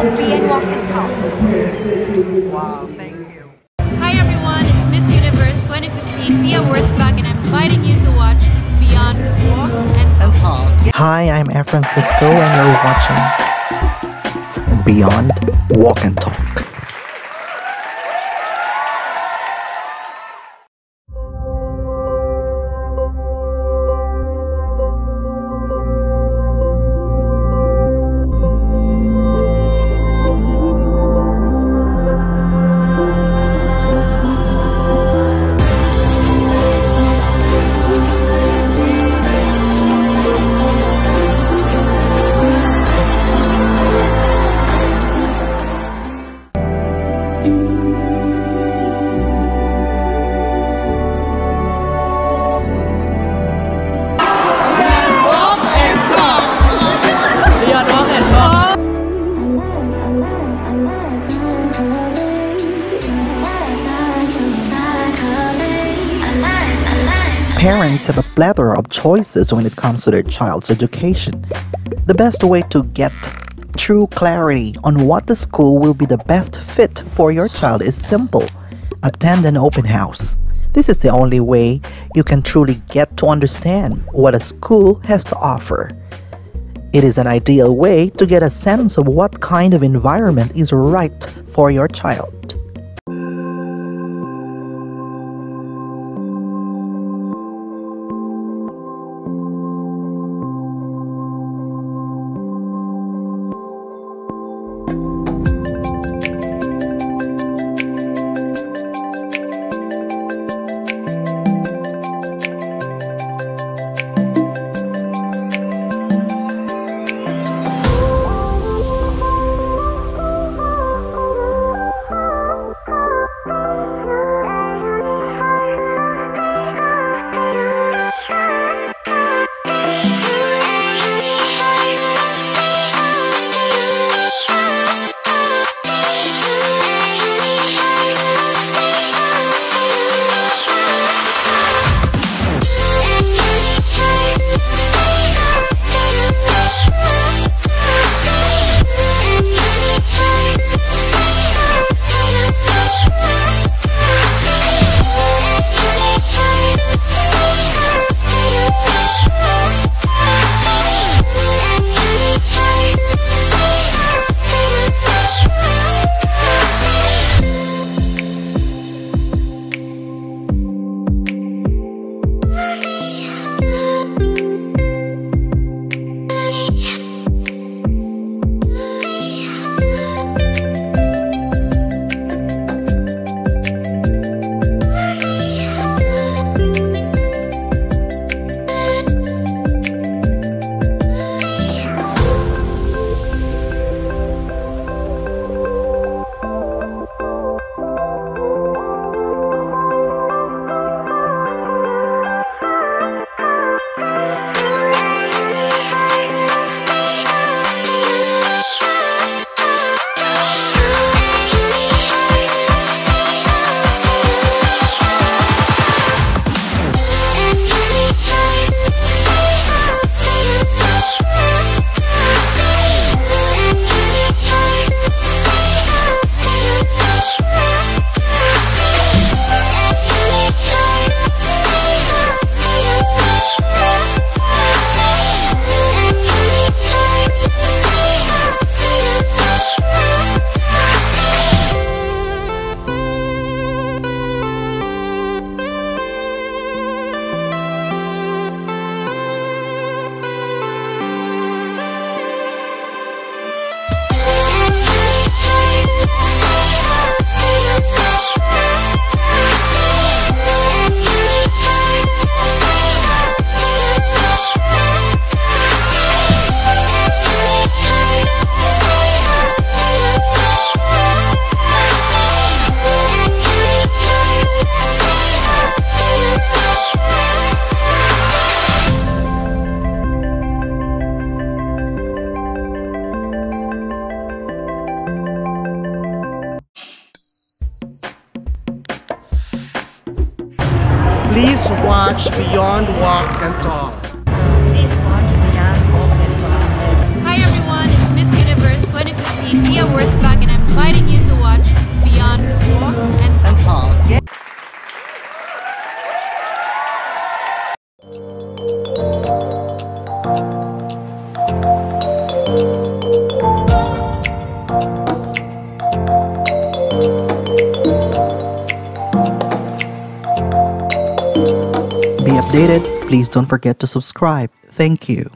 will be and walk and talk. Wow, thank you. Hi everyone, it's Miss Universe 2015 Pia Wurzbach and I'm inviting you to watch Beyond Walk and Talk. Hi, I'm Air Francisco and you're watching Beyond Walk and Talk. Parents have a plethora of choices when it comes to their child's education. The best way to get true clarity on what the school will be the best fit for your child is simple. Attend an open house. This is the only way you can truly get to understand what a school has to offer. It is an ideal way to get a sense of what kind of environment is right for your child. Please watch Beyond Walk and Talk. Hi everyone, it's Miss Universe 2015 Be Awards back, and I'm inviting you to watch Beyond Walk and and talk. Yeah. Be updated. Please don't forget to subscribe. Thank you.